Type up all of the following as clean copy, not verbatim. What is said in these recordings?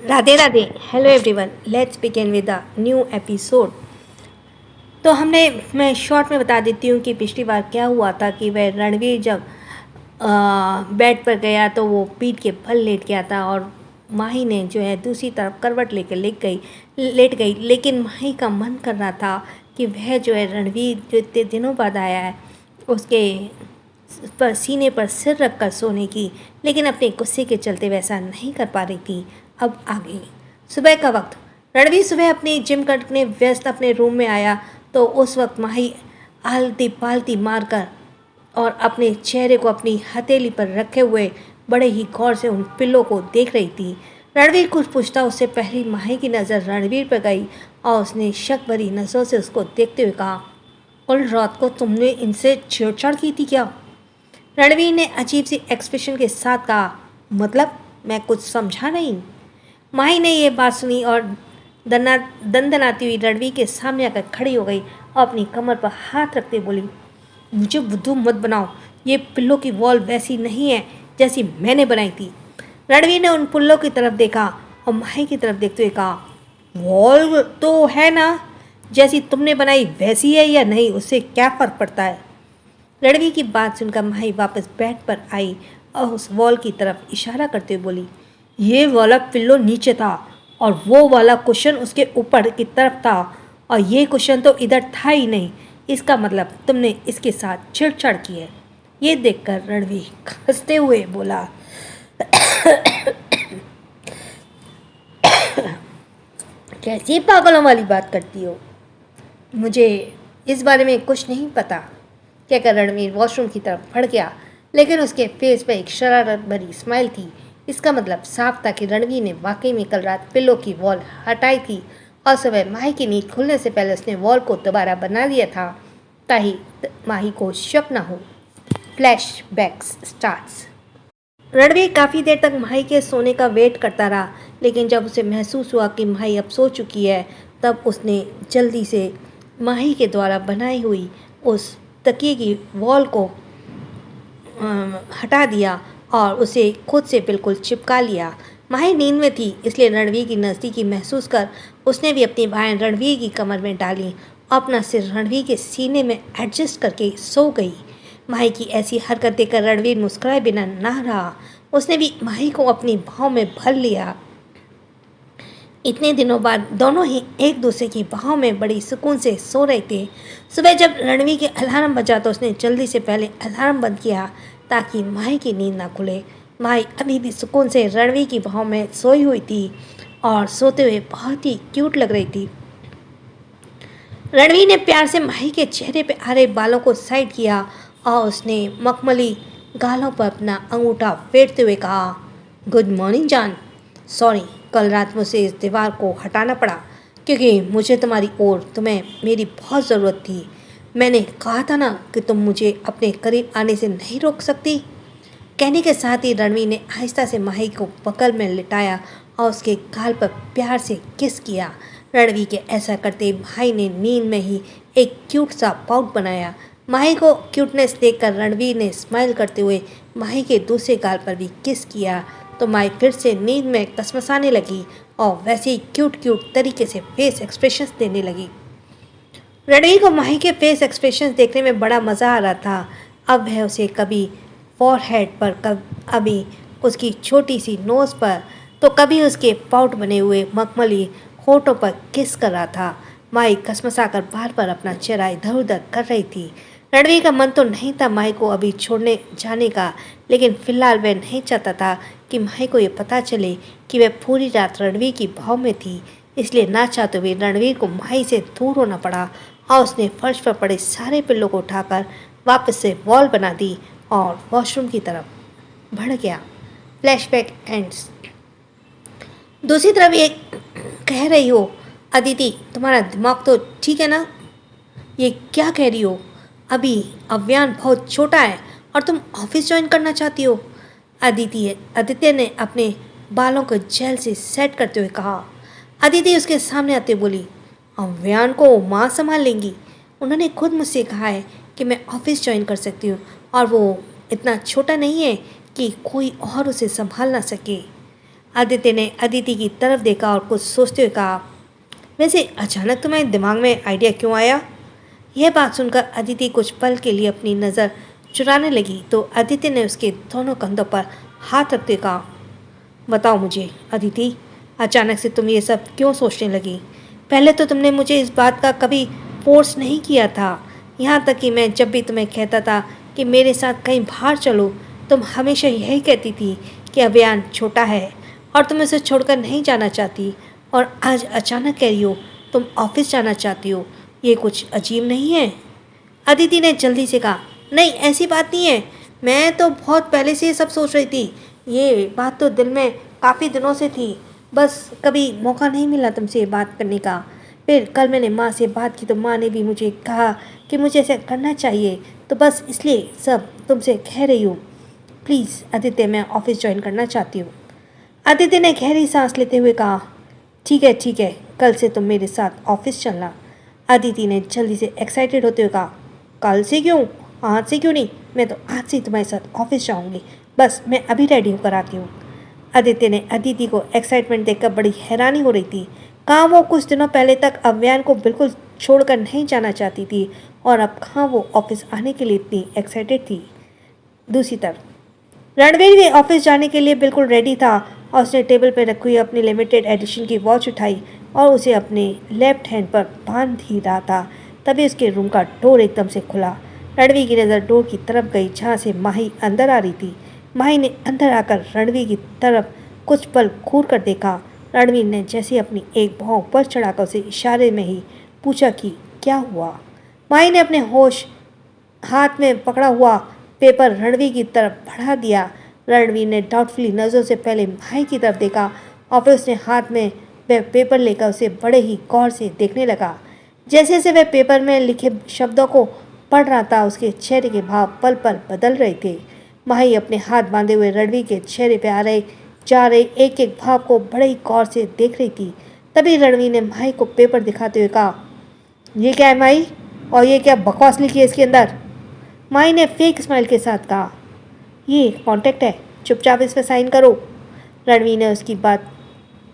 Radhe Radhe. Hello everyone, let's begin with the new episode. तो मैं short में बता देती हूँ कि पिछली बार क्या हुआ था कि वह रणवीर जब बेड पर गया तो वो पीठ के बल लेट गया था और माही ने जो है दूसरी तरफ करवट लेकर लेट गई। लेकिन माही का मन कर रहा था कि वह जो है रणवीर जो इतने दिनों बाद आया है उसके पर सीने पर सिर रख कर सोने की, लेकिन अपने गुस्से के चलते वैसा नहीं कर पा रही थी। अब आ गई सुबह का वक्त। रणवीर सुबह अपनी जिम करने व्यस्त अपने रूम में आया तो उस वक्त माही आलती पालती मारकर और अपने चेहरे को अपनी हथेली पर रखे हुए बड़े ही गौर से उन पिल्लों को देख रही थी। रणवीर कुछ पूछता उससे पहले माही की नज़र रणवीर पर गई और उसने शक भरी नज़रों से उसको देखते हुए कहा, कल रात को तुमने इनसे छेड़छाड़ की थी क्या? रणवीर ने अजीब सी एक्सप्रेशन के साथ कहा, मतलब मैं कुछ समझा नहीं। माही ने यह बात सुनी और दंदनाती हुई रणवीर के सामने आकर खड़ी हो गई और अपनी कमर पर हाथ रखते बोली, मुझे बुद्धू मत बनाओ, ये पिल्लों की वॉल वैसी नहीं है जैसी मैंने बनाई थी। रणवीर ने उन पिल्लों की तरफ देखा और माही की तरफ देखते हुए कहा, वॉल तो है ना, जैसी तुमने बनाई वैसी है या नहीं, उससे क्या फ़र्क पड़ता है? रणवीर की बात सुनकर माही वापस बेड पर आई और उस वॉल की तरफ इशारा करते हुए बोली, ये वाला पिल्लो नीचे था और वो वाला कुशन उसके ऊपर की तरफ था और ये कुशन तो इधर था ही नहीं। इसका मतलब तुमने इसके साथ छेड़छाड़ की है। ये देखकर रणवीर हंसते हुए बोला, कैसी पागलों वाली बात करती हो, मुझे इस बारे में कुछ नहीं पता। कहकर रणवीर वॉशरूम की तरफ बढ़ गया, लेकिन उसके फेस पर एक शरारत भरी स्माइल थी। इसका मतलब साफ था कि रणवीर ने वाकई में कल रात पिल्लो की वॉल हटाई थी और सुबह माही की नींद खुलने से पहले उसने वॉल को दोबारा बना लिया था ताकि माही को शक न हो। Flashbacks starts. रणवीर काफ़ी देर तक माही के सोने का वेट करता रहा, लेकिन जब उसे महसूस हुआ कि माही अब सो चुकी है तब उसने जल्दी से माही के द्वारा बनाई हुई उस तकिए की वॉल को हटा दिया और उसे खुद से बिल्कुल चिपका लिया। माही नींद में थी, इसलिए रणवीर की नज़दीकी महसूस कर उसने भी अपनी बाहें रणवीर की कमर में डाली और अपना सिर रणवीर के सीने में एडजस्ट करके सो गई। माही की ऐसी हरकत देखकर रणवीर मुस्कुराए बिना ना रहा। उसने भी माही को अपनी बाहों में भर लिया। इतने दिनों बाद दोनों ही एक दूसरे की बाहों में बड़ी सुकून से सो रहे थे। सुबह जब रणवीर के अलार्म बजा तो उसने जल्दी से पहले अलार्म बंद किया ताकि माही की नींद ना खुले। माही अभी भी सुकून से रणवीर की बाहों में सोई हुई थी और सोते हुए बहुत ही क्यूट लग रही थी। रणवीर ने प्यार से माही के चेहरे पे आ रहे बालों को साइड किया और उसने मखमली गालों पर अपना अंगूठा फेरते हुए कहा, गुड मॉर्निंग जान। सॉरी, कल रात मुझे इस दीवार को हटाना पड़ा क्योंकि मुझे तुम्हें मेरी बहुत ज़रूरत थी। मैंने कहा था ना कि तुम मुझे अपने करीब आने से नहीं रोक सकती। कहने के साथ ही रणवीर ने आहिस्ता से माही को बगल में लिटाया और उसके गाल पर प्यार से किस किया। रणवीर के ऐसा करते माही ने नींद में ही एक क्यूट सा पाउट बनाया। माही को क्यूटनेस देखकर रणवीर ने स्माइल करते हुए माही के दूसरे गाल पर भी किस किया तो माही फिर से नींद में कसमसाने लगी और वैसे ही क्यूट तरीके से फेस एक्सप्रेशंस देने लगी। रणवीर को माही के फेस एक्सप्रेशंस देखने में बड़ा मज़ा आ रहा था। अब वह उसे कभी फॉरहेड पर, कभी उसकी छोटी सी नोज़ पर, तो कभी उसके पाउट बने हुए मखमली होठों पर किस कर रहा था। माही कसमसाकर बार बार अपना चेहरा इधर उधर कर रही थी। रणवीर का मन तो नहीं था माही को अभी छोड़ने जाने का, लेकिन फिलहाल वह नहीं चाहता था कि माही को ये पता चले कि वह पूरी रात रणवीर की भाव में थी। इसलिए ना चाहते हुए रणवीर को माही से दूर होना पड़ा और उसने फर्श पर पड़े सारे पिल्लों को उठाकर वापस से वॉल बना दी और वॉशरूम की तरफ बढ़ गया। Flashback ends. दूसरी तरफ ये कह रही हो, अदिति तुम्हारा दिमाग तो ठीक है ना? ये क्या कह रही हो? अभी अव्यान बहुत छोटा है और तुम ऑफिस ज्वाइन करना चाहती हो। आदित्य ने अपने बालों को जेल से सेट करते हुए कहा। अदिति उसके सामने आते बोली, अव्यान को माँ संभाल लेंगी। उन्होंने खुद मुझसे कहा है कि मैं ऑफिस ज्वाइन कर सकती हूँ और वो इतना छोटा नहीं है कि कोई और उसे संभाल ना सके। आदित्य ने अदिति की तरफ देखा और कुछ सोचते हुए कहा, वैसे अचानक तुम्हारे दिमाग में आइडिया क्यों आया? यह बात सुनकर अदिति कुछ पल के लिए अपनी नज़र चुराने लगी तो आदित्य ने उसके दोनों कंधों पर हाथ रखते कहा, बताओ मुझे अदिति, अचानक से तुम ये सब क्यों सोचने लगी? पहले तो तुमने मुझे इस बात का कभी फोर्स नहीं किया था। यहाँ तक कि मैं जब भी तुम्हें कहता था कि मेरे साथ कहीं बाहर चलो, तुम हमेशा यही कहती थी कि अभियान छोटा है और तुम इसे छोड़कर नहीं जाना चाहती, और आज अचानक कह रही हो तुम ऑफिस जाना चाहती हो। ये कुछ अजीब नहीं है? अदिति ने जल्दी से कहा, नहीं ऐसी बात नहीं है, मैं तो बहुत पहले से ये सब सोच रही थी। ये बात तो दिल में काफ़ी दिनों से थी, बस कभी मौका नहीं मिला तुमसे बात करने का। फिर कल मैंने माँ से बात की तो माँ ने भी मुझे कहा कि मुझे ऐसा करना चाहिए, तो बस इसलिए सब तुमसे कह रही हूँ। प्लीज़ आदित्य, मैं ऑफिस ज्वाइन करना चाहती हूँ। आदित्य ने गहरी सांस लेते हुए कहा, ठीक है, कल से तुम मेरे साथ ऑफिस चलना। अदिति ने जल्दी से एक्साइटेड होते हुए कहा, कल से क्यों, आज से क्यों नहीं, मैं तो आज से तुम्हारे साथ ऑफिस जाऊंगी, बस मैं अभी रेडी होकर आती हूँ। आदित्य ने अदिति को एक्साइटमेंट देखकर बड़ी हैरानी हो रही थी। कहाँ वो कुछ दिनों पहले तक अभियान को बिल्कुल छोड़कर नहीं जाना चाहती थी और अब कहाँ वो ऑफिस आने के लिए इतनी एक्साइटेड थी। दूसरी तरफ रणवीर भी ऑफिस जाने के लिए बिल्कुल रेडी था और उसने टेबल पर रखी हुई अपनी लिमिटेड एडिशन की वॉच उठाई और उसे अपने लेफ्ट हैंड पर बांध ही रहा था। तभी उसके रूम का डोर एकदम से खुला। रणवीर की नज़र डोर की तरफ गई जहाँ से माही अंदर आ रही थी। माही ने अंदर आकर रणवीर की तरफ कुछ पल घूर कर देखा। रणवीर ने जैसे अपनी एक भौं ऊपर चढ़ाकर उसे इशारे में ही पूछा कि क्या हुआ। माही ने अपने होश हाथ में पकड़ा हुआ पेपर रणवीर की तरफ बढ़ा दिया। रणवीर ने डाउटफुली नज़रों से पहले माही की तरफ देखा और फिर उसने हाथ में वह पेपर लेकर उसे बड़े ही गौर से देखने लगा। जैसे जैसे वह पेपर में लिखे शब्दों को पढ़ रहा था, उसके चेहरे के भाव पल पल बदल रहे थे। माही अपने हाथ बांधे हुए रणवीर के चेहरे पे आ रहे जा रहे एक एक भाव को बड़े ही गौर से देख रही थी। तभी रणवीर ने माही को पेपर दिखाते हुए कहा, ये क्या है माही, और ये क्या बकवास लिखी है इसके अंदर? माही ने फेक स्माइल के साथ कहा, ये कॉन्ट्रैक्ट है, चुपचाप इस पर साइन करो। रणवीर ने उसकी बात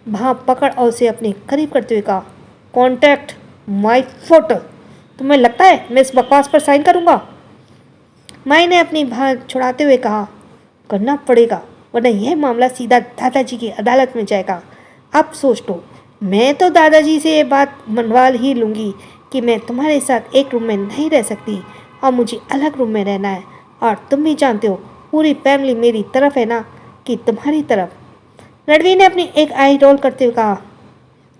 भाप पकड़ और उसे अपने करीब करते हुए कहा, कॉन्ट्रैक्ट माई फुट, तुम्हें लगता है मैं इस बकवास पर साइन करूँगा? माई ने अपनी भाग छुड़ाते हुए कहा, करना पड़ेगा वरना यह मामला सीधा दादाजी की अदालत में जाएगा। अब सोच लो, मैं तो दादाजी से ये बात मनवा ही लूँगी कि मैं तुम्हारे साथ एक रूम में नहीं रह सकती और मुझे अलग रूम में रहना है, और तुम भी जानते हो पूरी फैमिली मेरी तरफ है ना कि तुम्हारी तरफ। रणवीर ने अपनी एक आई रोल करते हुए कहा,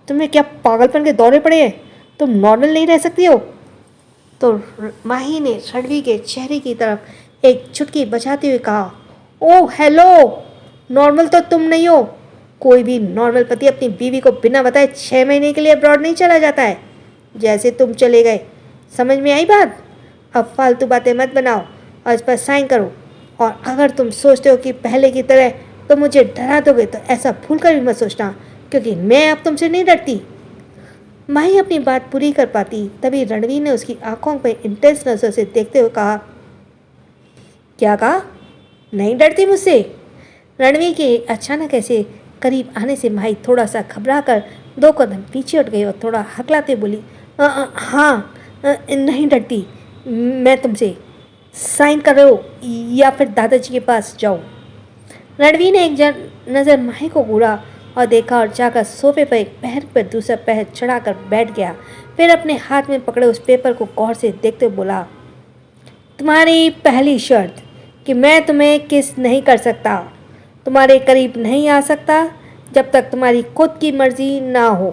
तुम्हें क्या पागलपन के दौरे पड़े हैं, तुम नॉर्मल नहीं रह सकती हो? तो माही ने रणवीर के चेहरे की तरफ एक चुटकी बजाते हुए कहा, ओह हेलो, नॉर्मल तो तुम नहीं हो। कोई भी नॉर्मल पति अपनी बीवी को बिना बताए 6 महीने के लिए अब्रॉड नहीं चला जाता है, जैसे तुम चले गए। समझ में आई बात? अब फालतू बातें मत बनाओ और इस पर साइन करो, और अगर तुम सोचते हो कि पहले की तरह तो मुझे डरा दोगे तो ऐसा भूल कर भी मत सोचना, क्योंकि मैं अब तुमसे नहीं डरती। माही अपनी बात पूरी कर पाती तभी रणवीर ने उसकी आंखों पर इंटेंस नजर से देखते हुए कहा, क्या कहा, नहीं डरती मुझसे? रणवीर के अचानक ऐसे करीब आने से माही थोड़ा सा घबरा कर 2 कदम पीछे हट गई और थोड़ा हकलाते बोली, हाँ नहीं डरती, मैं तुमसे साइन कर रहे हो या फिर दादाजी के पास जाऊँ? रणवीर ने एक नज़र माही को घूरा और देखा और जाकर सोफे पर एक पैर पर दूसरा पैर चढ़ाकर बैठ गया। फिर अपने हाथ में पकड़े उस पेपर को गौर से देखते हुए बोला, तुम्हारी पहली शर्त कि मैं तुम्हें किस नहीं कर सकता, तुम्हारे करीब नहीं आ सकता जब तक तुम्हारी खुद की मर्जी ना हो।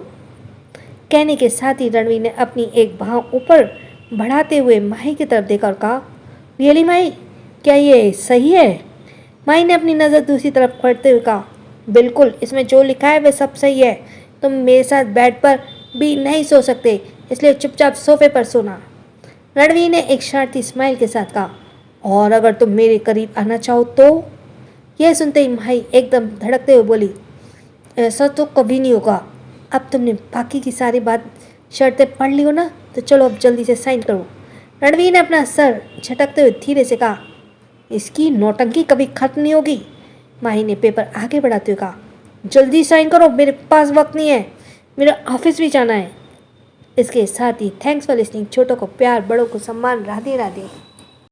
कहने के साथ ही रणवीर ने अपनी एक बाँह ऊपर बढ़ाते हुए माही की तरफ देखा और कहा, रियली माही, क्या ये सही है? माही ने अपनी नज़र दूसरी तरफ करते हुए कहा, बिल्कुल, इसमें जो लिखा है वह सब सही है। तुम मेरे साथ बेड पर भी नहीं सो सकते, इसलिए चुपचाप सोफे पर सोना। रणवीर ने एक शरारती स्माइल के साथ कहा, और अगर तुम मेरे करीब आना चाहो तो? यह सुनते ही माही एकदम धड़कते हुए बोली, ऐसा तो कभी नहीं होगा। अब तुमने बाकी की सारी बात शर्तें पढ़ ली हो ना, तो चलो अब जल्दी से साइन करो। रणवीर ने अपना सर झटकते हुए धीरे से कहा, इसकी नौटंकी कभी खत्म नहीं होगी। माही ने पेपर आगे बढ़ाते हुए कहा, जल्दी साइन करो, मेरे पास वक्त नहीं है, मेरा ऑफिस भी जाना है। इसके साथ ही थैंक्स फॉर लिसनिंग। छोटों को प्यार, बड़ों को सम्मान। राधे राधे।